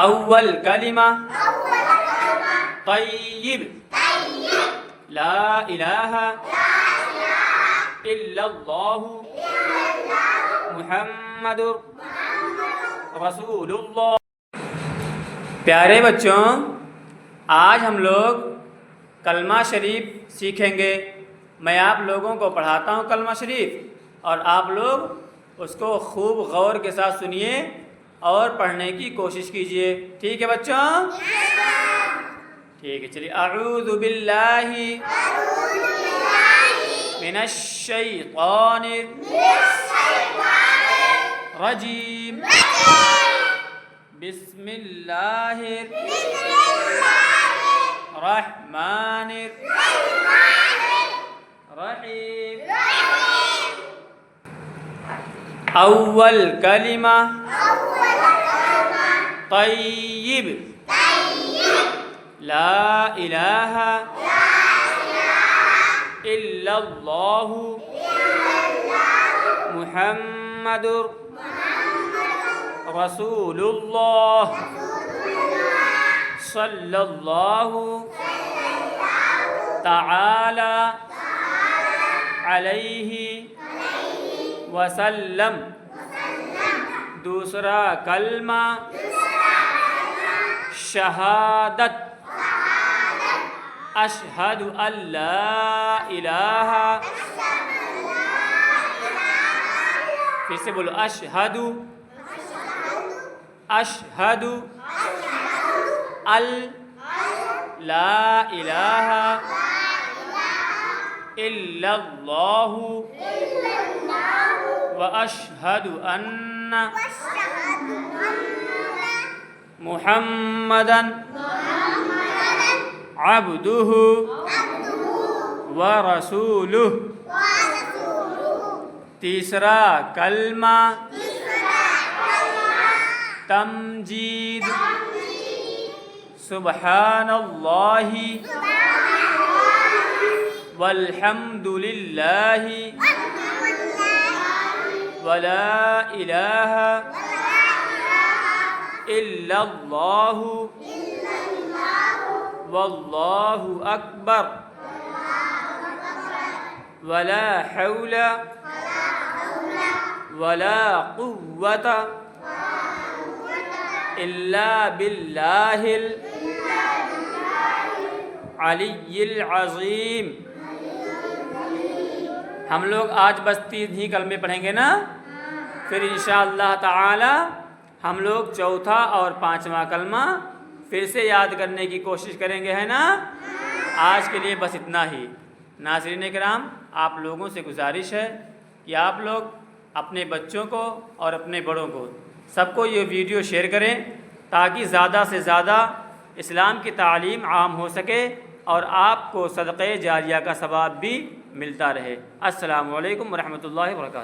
اول کلمہ طیب لا الہ الا اللہ محمد رسول اللہ۔ پیارے بچوں، آج ہم لوگ کلمہ شریف سیکھیں گے۔ میں آپ لوگوں کو پڑھاتا ہوں کلمہ شریف، اور آپ لوگ اس کو خوب غور کے ساتھ سنیے اور پڑھنے کی کوشش کیجیے۔ ٹھیک ہے بچوں؟ ٹھیک ہے، چلیے۔ اعوذ باللہ من الشیطان الرجیم، بسم اللہ الرحمن الرحیم۔ اول کلمہ طیب لا الہ الا اللہ محمد رسول اللہ صلی اللہ تعالی علیہ وسلم۔ دوسرا کلمہ شہادت، اشہد ان لا الہ، پھر سے بولو، اشہد ان لا الہ الا اللہ واشہد ان محمدا عبدہ ورسولہ۔ تیسرا کلمہ تمجید، سبحان اللہ والحمد للہ ولا الہ الا اللہ واللہ اکبر ولا حول ولا قوة الا باللہ العلی العظیم۔ ہم لوگ آج بس 3 ہی کلمے پڑھیں گے نا، پھر انشاءاللہ تعالی ہم لوگ چوتھا اور 5واں کلمہ پھر سے یاد کرنے کی کوشش کریں گے، ہے نا؟ آج کے لیے بس اتنا ہی۔ ناظرین کرام، آپ لوگوں سے گزارش ہے کہ آپ لوگ اپنے بچوں کو اور اپنے بڑوں کو سب کو یہ ویڈیو شیئر کریں، تاکہ زیادہ سے زیادہ اسلام کی تعلیم عام ہو سکے اور آپ کو صدقہ جاریہ کا ثواب بھی ملتا رہے۔ السلام علیکم ورحمۃ اللہ وبرکاتہ۔